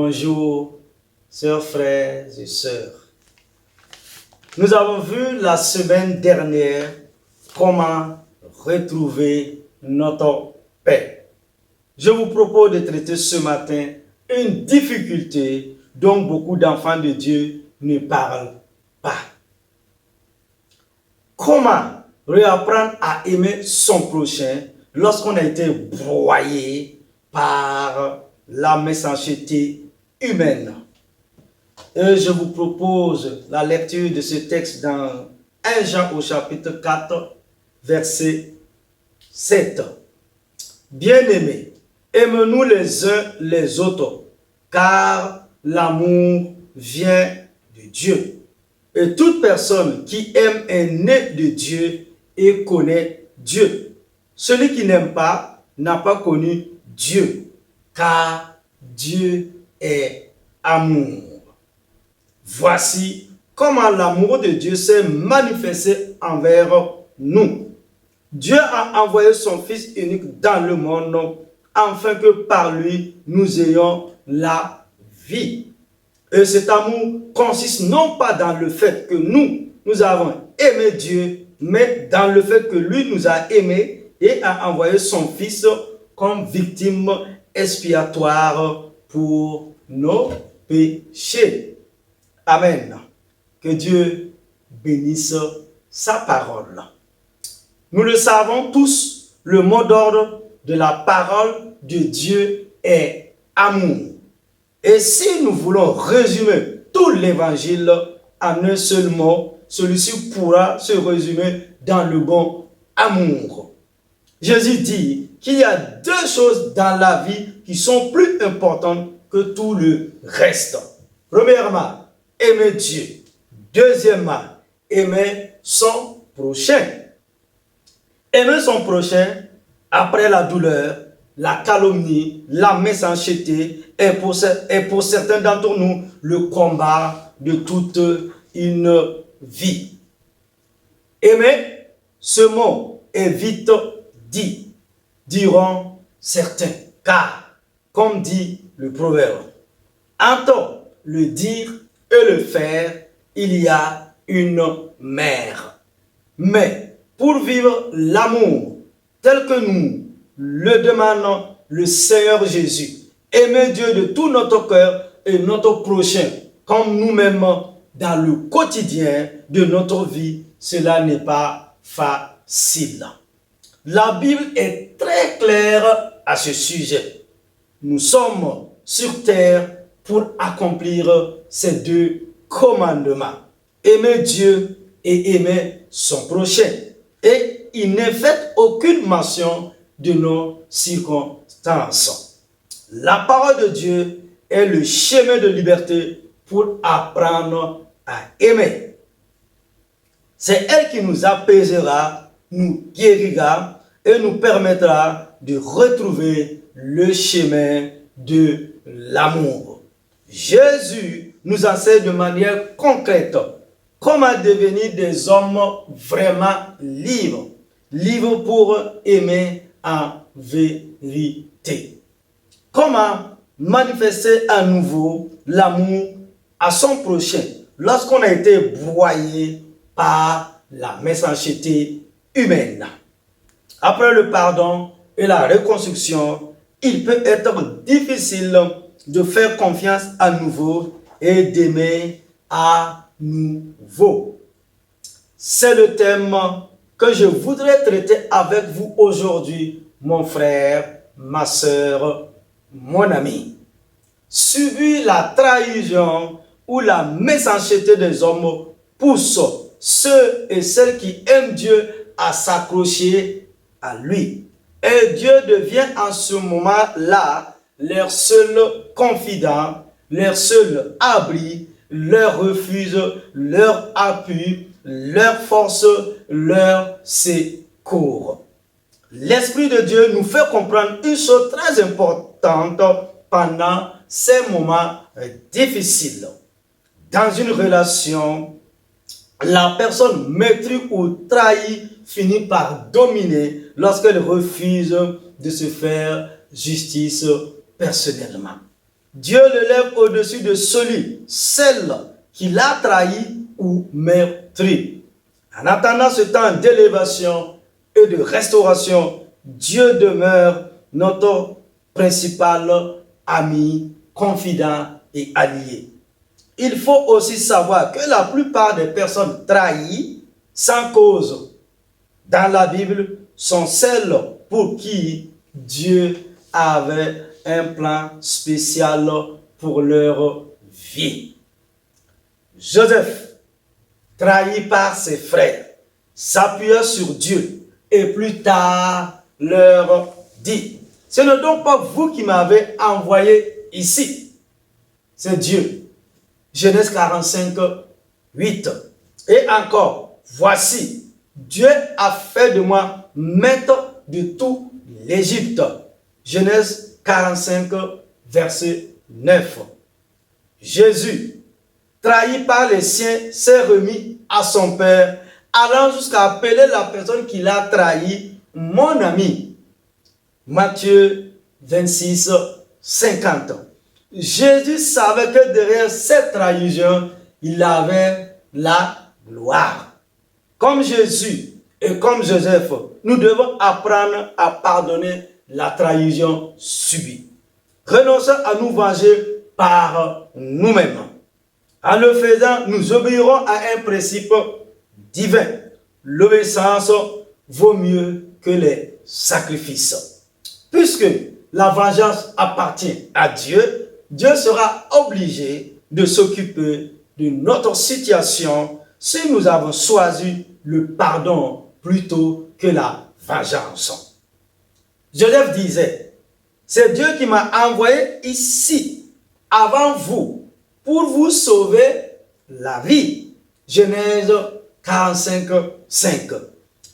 Bonjour, chers frères et sœurs. Nous avons vu la semaine dernière comment retrouver notre paix. Je vous propose de traiter ce matin une difficulté dont beaucoup d'enfants de Dieu ne parlent pas. Comment réapprendre à aimer son prochain lorsqu'on a été broyé par la méchanceté humaine? Et je vous propose la lecture de ce texte dans 1 Jean au chapitre 4, verset 7. Bien-aimés, aimons-nous les uns les autres, car l'amour vient de Dieu. Et toute personne qui aime est née de Dieu et connaît Dieu. Celui qui n'aime pas n'a pas connu Dieu, car Dieu est amour. Voici comment l'amour de Dieu s'est manifesté envers nous. Dieu a envoyé son Fils unique dans le monde afin que par lui nous ayons la vie. Et cet amour consiste non pas dans le fait que nous avons aimé Dieu, mais dans le fait que lui nous a aimés et a envoyé son Fils comme victime expiatoire pour nos péchés. Amen. Que Dieu bénisse sa parole. Nous le savons tous, le mot d'ordre de la parole de Dieu est amour. Et si nous voulons résumer tout l'évangile en un seul mot, celui-ci pourra se résumer dans le mot amour. Jésus dit qu'il y a deux choses dans la vie qui sont plus importantes que tout le reste. Premièrement, aimer Dieu. Deuxièmement, aimer son prochain. Aimer son prochain, après la douleur, la calomnie, la méchanceté, est pour certains d'entre nous le combat de toute une vie. Aimer, ce mot est vite dit, diront certains, car, comme dit le proverbe, entre le dire et le faire, il y a une mer. Mais pour vivre l'amour tel que nous le demande le Seigneur Jésus, aimer Dieu de tout notre cœur et notre prochain, comme nous-mêmes dans le quotidien de notre vie, cela n'est pas facile. La Bible est très claire à ce sujet. Nous sommes sur terre pour accomplir ces deux commandements. Aimer Dieu et aimer son prochain. Et il n'est fait aucune mention de nos circonstances. La parole de Dieu est le chemin de liberté pour apprendre à aimer. C'est elle qui nous apaisera, nous guérira et nous permettra de retrouver le chemin de l'amour. Jésus nous enseigne de manière concrète comment devenir des hommes vraiment libres. Libres pour aimer en vérité. Comment manifester à nouveau l'amour à son prochain lorsqu'on a été broyé par la méchanceté humaine. Après le pardon et la reconstruction, il peut être difficile de faire confiance à nouveau et d'aimer à nouveau. C'est le thème que je voudrais traiter avec vous aujourd'hui, mon frère, ma sœur, mon ami. Subir la trahison ou la méchanceté des hommes pousse ceux et celles qui aiment Dieu à s'accrocher à lui. Et Dieu devient en ce moment-là leur seul confident, leur seul abri, leur refuge, leur appui, leur force, leur secours. L'Esprit de Dieu nous fait comprendre une chose très importante pendant ces moments difficiles. Dans une relation, la personne maîtrise ou trahit finit par dominer lorsqu'elle refuse de se faire justice personnellement. Dieu le lève au-dessus de celle qui l'a trahi ou meurtri. En attendant ce temps d'élévation et de restauration, Dieu demeure notre principal ami, confident et allié. Il faut aussi savoir que la plupart des personnes trahies sans cause dans la Bible sont celles pour qui Dieu avait un plan spécial pour leur vie. Joseph, trahi par ses frères, s'appuya sur Dieu et plus tard leur dit: ce n'est donc pas vous qui m'avez envoyé ici, c'est Dieu. Genèse 45, 8. Et encore, voici, Dieu a fait de moi maître de tout l'Égypte. Genèse 45, verset 9. Jésus, trahi par les siens, s'est remis à son Père, allant jusqu'à appeler la personne qui l'a trahi mon ami. Matthieu 26, 50. Jésus savait que derrière cette trahison, il avait la gloire. Comme Jésus et comme Joseph, nous devons apprendre à pardonner la trahison subie. Renoncer à nous venger par nous-mêmes. En le faisant, nous obéirons à un principe divin. L'obéissance vaut mieux que les sacrifices. Puisque la vengeance appartient à Dieu, Dieu sera obligé de s'occuper de notre situation si nous avons choisi le pardon plutôt que la vengeance. Joseph disait: c'est Dieu qui m'a envoyé ici avant vous pour vous sauver la vie. Genèse 45, 5.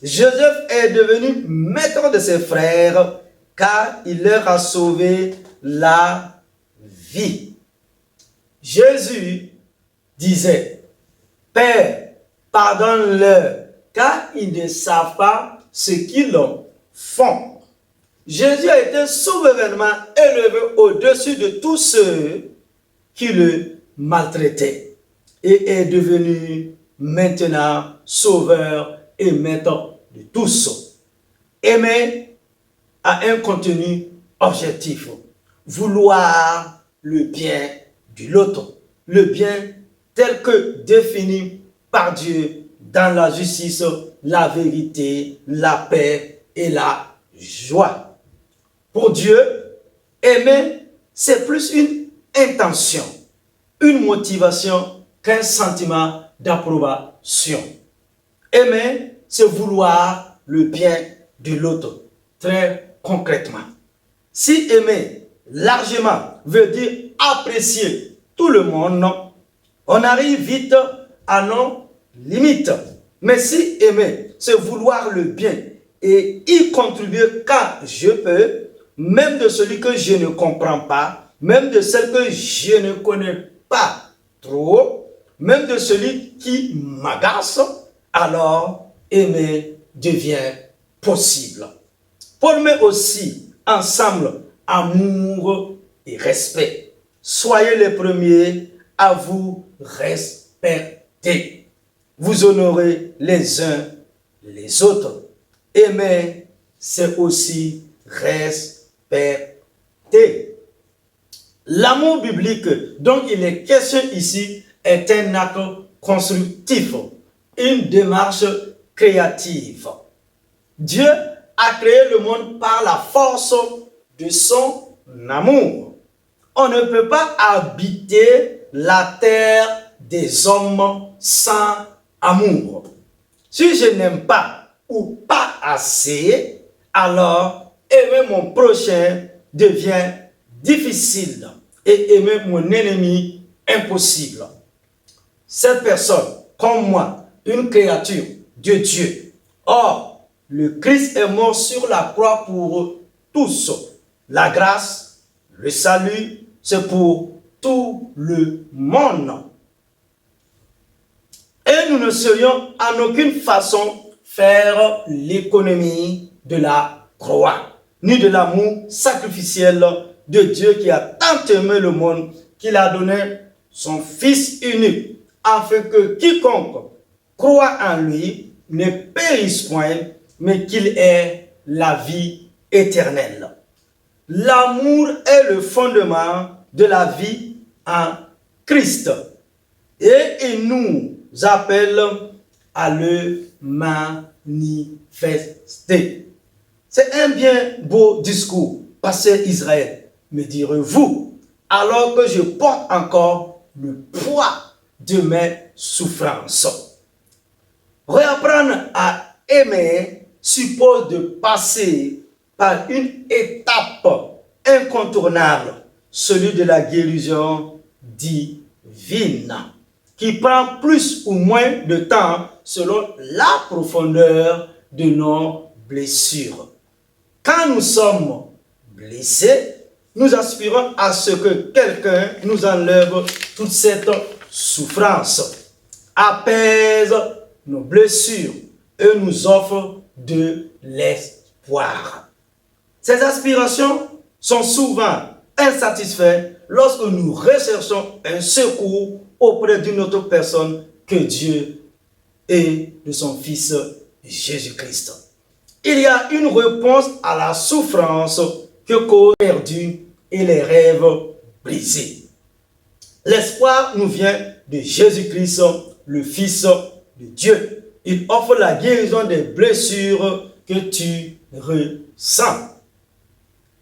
Joseph est devenu maître de ses frères car il leur a sauvé la vie. Jésus disait: Père, pardonne-leur, car ils ne savent pas ce qu'ils font. Jésus a été souverainement élevé au-dessus de tous ceux qui le maltraitaient et est devenu maintenant sauveur et maître de tous. Aimer a un contenu objectif: vouloir le bien de l'autre, le bien tel que défini par Dieu dans la justice, la vérité, la paix et la joie. Pour Dieu, aimer, c'est plus une intention, une motivation qu'un sentiment d'approbation. Aimer, c'est vouloir le bien de l'autre, très concrètement. Si aimer largement veut dire apprécier tout le monde, on arrive vite à nos limites. Mais si aimer, c'est vouloir le bien et y contribuer quand je peux, même de celui que je ne comprends pas, même de celle que je ne connais pas trop, même de celui qui m'agace, alors aimer devient possible. Paul met aussi ensemble amour et respect. Soyez les premiers à vous respecter. Vous honorez les uns les autres. Aimer, c'est aussi respecter. L'amour biblique dont il est question ici est un acte constructif, une démarche créative. Dieu a créé le monde par la force de son amour. On ne peut pas habiter la terre des hommes sans amour. Si je n'aime pas ou pas assez, alors aimer mon prochain devient difficile et aimer mon ennemi impossible. Cette personne, comme moi, une créature de Dieu. Or, le Christ est mort sur la croix pour tous. La grâce, le salut, c'est pour tout le monde. Et nous ne serions en aucune façon faire l'économie de la croix, ni de l'amour sacrificiel de Dieu qui a tant aimé le monde qu'il a donné son Fils unique, afin que quiconque croit en lui ne périsse point, mais qu'il ait la vie éternelle. L'amour est le fondement de la vie en Christ. Et il nous appelle à le manifester. C'est un bien beau discours, pasteur Israël, me direz-vous, alors que je porte encore le poids de mes souffrances. Réapprendre à aimer suppose de passer par une étape incontournable, celui de la guérison divine, qui prend plus ou moins de temps selon la profondeur de nos blessures. Quand nous sommes blessés, nous aspirons à ce que quelqu'un nous enlève toute cette souffrance, apaise nos blessures et nous offre de l'espoir. Ces aspirations sont souvent insatisfaites lorsque nous recherchons un secours auprès d'une autre personne que Dieu et de son Fils Jésus-Christ. Il y a une réponse à la souffrance que cause perdu et les rêves brisés. L'espoir nous vient de Jésus-Christ, le Fils de Dieu. Il offre la guérison des blessures que tu ressens.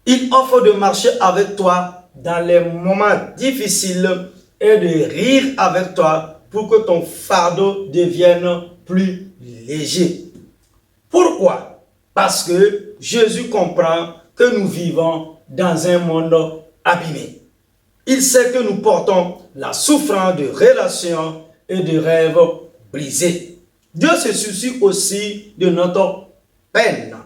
Il offre de marcher avec toi dans les moments difficiles et de rire avec toi pour que ton fardeau devienne plus léger. Pourquoi? Parce que Jésus comprend que nous vivons dans un monde abîmé. Il sait que nous portons la souffrance de relations et de rêves brisés. Dieu se soucie aussi de notre peine.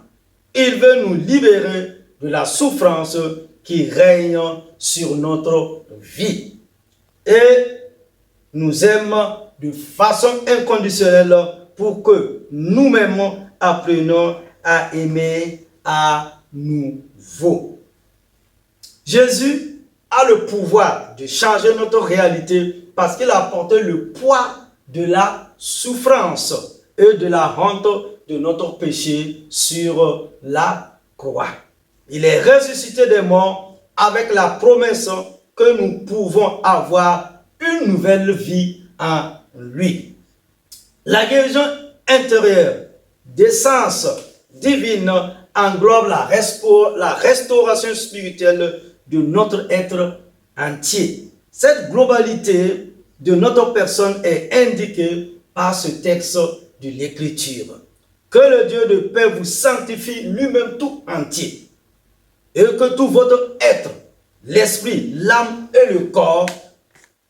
Il veut nous libérer de la souffrance qui règne sur notre vie. Et nous aime de façon inconditionnelle pour que nous-mêmes apprenions à aimer à nouveau. Jésus a le pouvoir de changer notre réalité parce qu'il a porté le poids de la souffrance et de la honte de notre péché sur la croix. Il est ressuscité des morts avec la promesse que nous pouvons avoir une nouvelle vie en lui. La guérison intérieure d'essence divine englobe la restauration spirituelle de notre être entier. Cette globalité de notre personne est indiquée par ce texte de l'Écriture. Que le Dieu de paix vous sanctifie lui-même tout entier, et que tout votre être, l'esprit, l'âme et le corps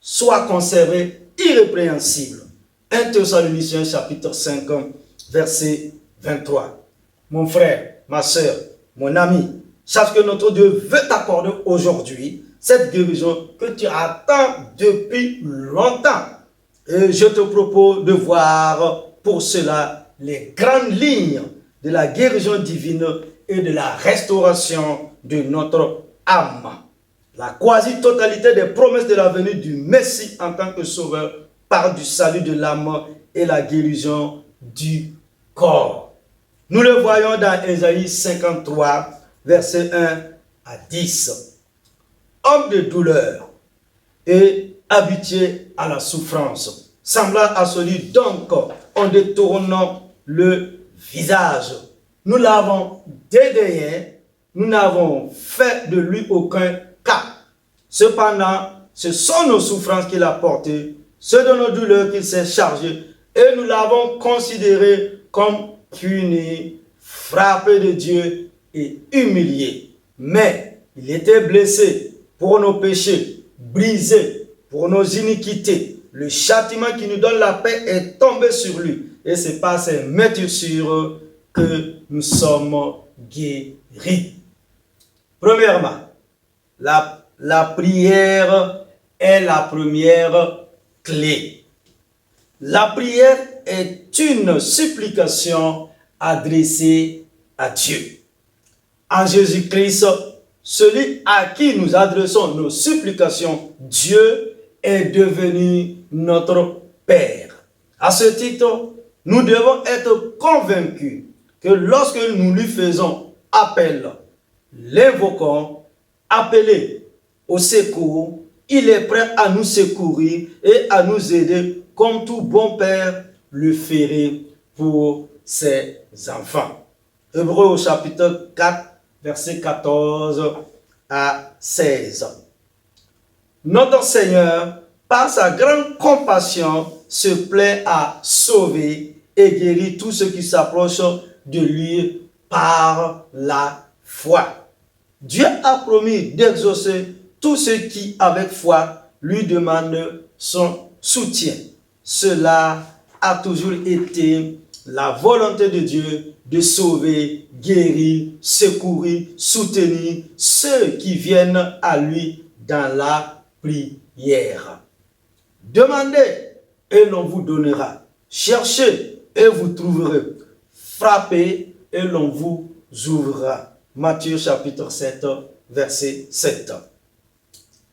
soient conservés irrépréhensibles. 1 Thessaloniciens chapitre 5, verset 23. Mon frère, ma soeur, mon ami, sache que notre Dieu veut t'accorder aujourd'hui cette guérison que tu attends depuis longtemps. Et je te propose de voir pour cela les grandes lignes de la guérison divine et de la restauration de notre âme. La quasi-totalité des promesses de la venue du Messie en tant que sauveur parle du salut de l'âme et la guérison du corps. Nous le voyons dans Ésaïe 53, versets 1 à 10. Homme de douleur et habitué à la souffrance, semblable à celui donc on détourne le visage. Nous l'avons dédaigné, nous n'avons fait de lui aucun cas. Cependant, ce sont nos souffrances qu'il a portées, ce de nos douleurs qu'il s'est chargé, et nous l'avons considéré comme puni, frappé de Dieu et humilié. Mais il était blessé pour nos péchés, brisé pour nos iniquités. Le châtiment qui nous donne la paix est tombé sur lui. Et c'est par ses meurtrissures que nous sommes guéris. Premièrement, la prière est la première clé. La prière est une supplication adressée à Dieu. En Jésus-Christ, celui à qui nous adressons nos supplications, Dieu est devenu notre Père. À ce titre, nous devons être convaincus que lorsque nous lui faisons appel, l'invoquons, appelé au secours, il est prêt à nous secourir et à nous aider comme tout bon père le ferait pour ses enfants. Hébreux au chapitre 4, versets 14 à 16. Notre Seigneur, par sa grande compassion, se plaît à sauver et guérir tous ceux qui s'approchent de lui par la foi. Dieu a promis d'exaucer tous ceux qui, avec foi, lui demandent son soutien. Cela a toujours été la volonté de Dieu de sauver, guérir, secourir, soutenir ceux qui viennent à lui dans la prière. Demandez et l'on vous donnera. Cherchez et vous trouverez. Frappez et l'on vous ouvrira. Matthieu chapitre 7, verset 7.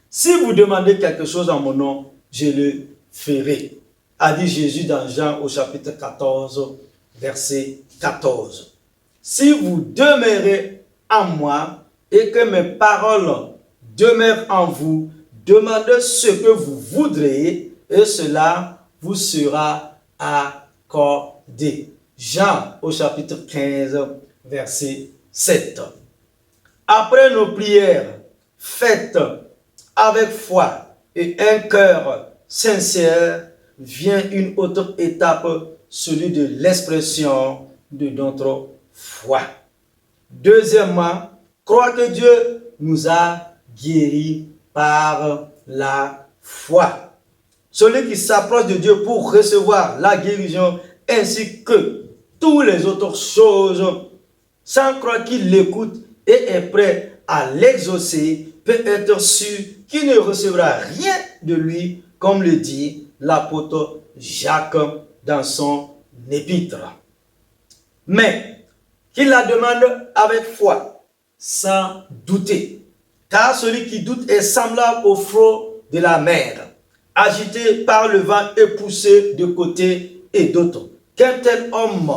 Si vous demandez quelque chose en mon nom, je le ferai, a dit Jésus dans Jean au chapitre 14, verset 14. Si vous demeurez en moi et que mes paroles demeurent en vous, demandez ce que vous voudrez et cela vous sera accordé. Jean au chapitre 15, verset 7. Après nos prières faites avec foi et un cœur sincère, vient une autre étape, celui de l'expression de notre foi. Deuxièmement, croire que Dieu nous a guéris par la foi. Celui qui s'approche de Dieu pour recevoir la guérison ainsi que toutes les autres choses, sans croire qu'il l'écoute et est prêt à l'exaucer, peut être sûr qu'il ne recevra rien de lui, comme le dit l'apôtre Jacques dans son épître. Mais qu'il la demande avec foi, sans douter. Car celui qui doute est semblable au flot de la mer, agité par le vent et poussé de côté et d'autre. Qu'un tel homme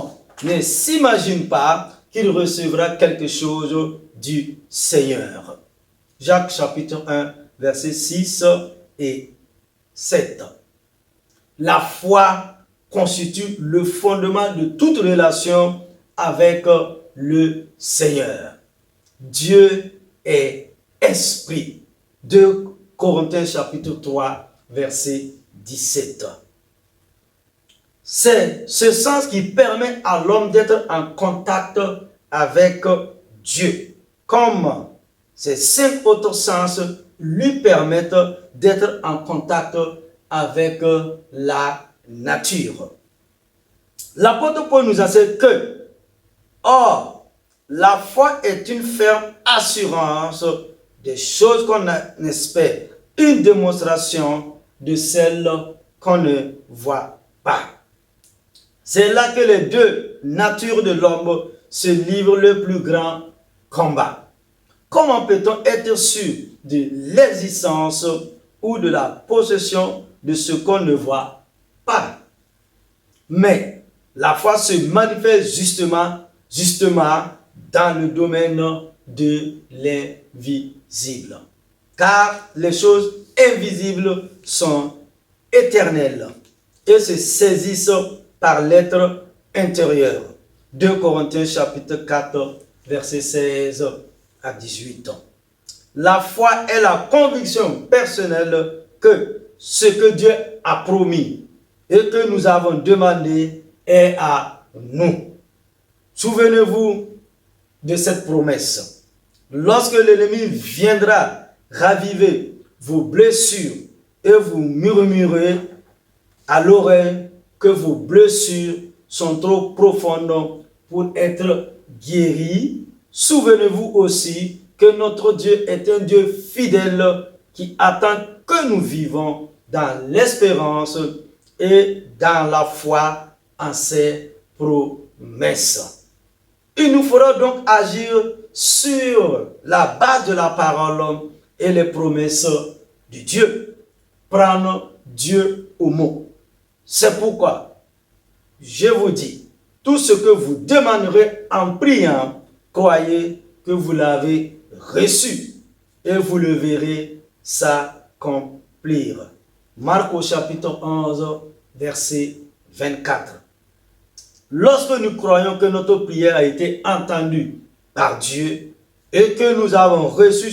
ne s'imagine pas qu'il recevra quelque chose du Seigneur. Jacques chapitre 1, versets 6 et 7. La foi constitue le fondement de toute relation avec le Seigneur. Dieu est esprit. 2 Corinthiens chapitre 3, verset 17. C'est ce sens qui permet à l'homme d'être en contact avec Dieu, comme ces 5 autres sens lui permettent d'être en contact avec la nature. L'apôtre Paul nous enseigne que, or, la foi est une ferme assurance des choses qu'on espère, une démonstration de celles qu'on ne voit pas. C'est là que les deux natures de l'homme se livrent le plus grand combat. Comment peut-on être sûr de l'existence ou de la possession de ce qu'on ne voit pas? Mais la foi se manifeste justement dans le domaine de l'invisible. Car les choses invisibles sont éternelles et se saisissent par l'être intérieur. 2 Corinthiens chapitre 4, verset 16 à 18. La foi est la conviction personnelle que ce que Dieu a promis et que nous avons demandé est à nous. Souvenez-vous de cette promesse. Lorsque l'ennemi viendra raviver vos blessures et vous murmurer à l'oreille que vos blessures sont trop profondes pour être guéries, souvenez-vous aussi que notre Dieu est un Dieu fidèle qui attend que nous vivons dans l'espérance et dans la foi en ses promesses. Il nous faudra donc agir sur la base de la parole et les promesses de Dieu. Prendre Dieu au mot. C'est pourquoi je vous dis, tout ce que vous demanderez en priant, croyez que vous l'avez reçu et vous le verrez s'accomplir. Marc au chapitre 11, verset 24. Lorsque nous croyons que notre prière a été entendue par Dieu et que nous avons reçu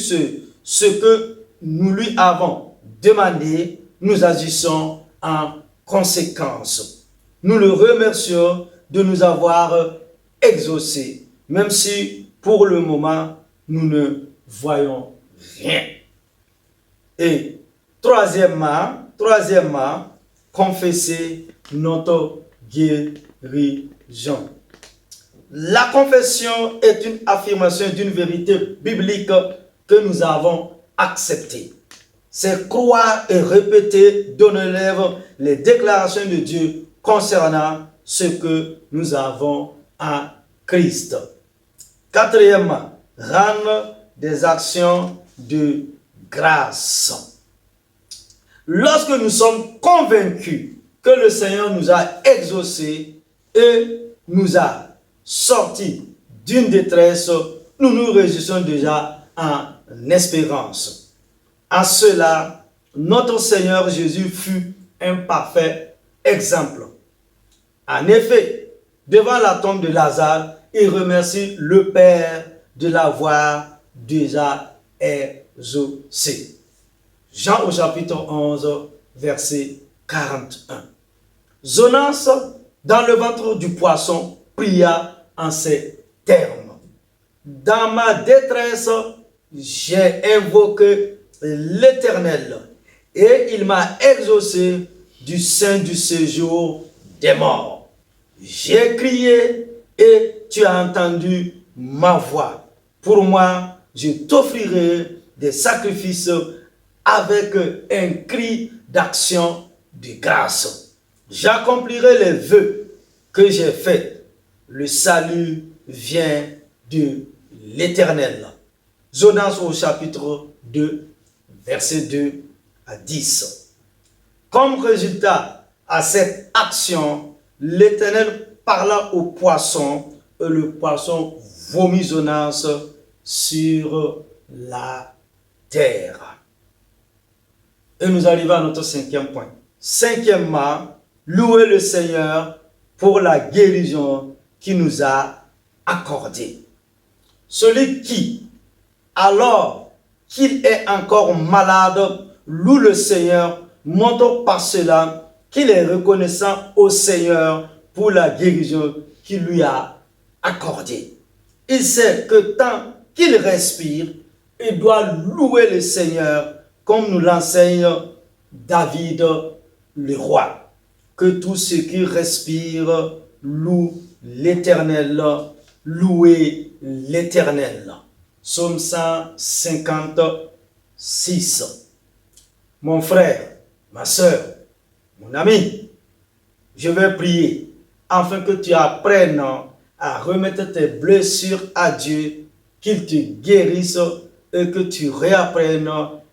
ce que nous lui avons demandé, nous agissons en conséquence. Nous le remercions de nous avoir exaucés, même si pour le moment nous ne voyons rien. Et troisièmement, confesser notre guérison. La confession est une affirmation d'une vérité biblique que nous avons acceptée. C'est croire et répéter d'honneur les déclarations de Dieu concernant ce que nous avons en Christ. Quatrièmement, rendre des actions de grâce. Lorsque nous sommes convaincus que le Seigneur nous a exaucés et nous a sortis d'une détresse, nous nous réjouissons déjà en espérance. En cela, notre Seigneur Jésus fut un parfait exemple. En effet, devant la tombe de Lazare, il remercie le Père de l'avoir déjà exaucé. Jean au chapitre 11, verset 41. Jonas, dans le ventre du poisson, pria en ces termes. Dans ma détresse, j'ai invoqué l'Éternel et il m'a exaucé du sein du séjour des morts. J'ai crié et tu as entendu ma voix. Pour moi, je t'offrirai des sacrifices avec un cri d'action de grâce. J'accomplirai les vœux que j'ai faits. Le salut vient de l'Éternel. Jonas au chapitre 2, verset 2 à 10. Comme résultat à cette action, l'Éternel parla au poisson et le poisson vomit Jonas sur la terre. Et nous arrivons à notre cinquième point. Cinquièmement, louer le Seigneur pour la guérison qu'il nous a accordée. Celui qui, alors qu'il est encore malade, loue le Seigneur, montre par cela qu'il est reconnaissant au Seigneur pour la guérison qu'il lui a accordée. Il sait que tant qu'il respire, il doit louer le Seigneur comme nous l'enseigne David le roi. Que tout ce qui respire loue l'Éternel, louez l'Éternel. Psaume 156. Mon frère, ma soeur, mon ami, je vais prier afin que tu apprennes à remettre tes blessures à Dieu, qu'il te guérisse et que tu réapprennes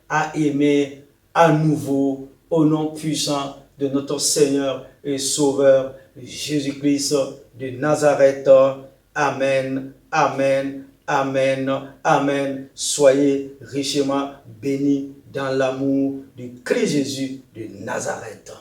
à aimer à nouveau au nom puissant de notre Seigneur et Sauveur Jésus-Christ de Nazareth. Amen, amen, amen, amen. Soyez richement bénis dans l'amour de Christ Jésus de Nazareth.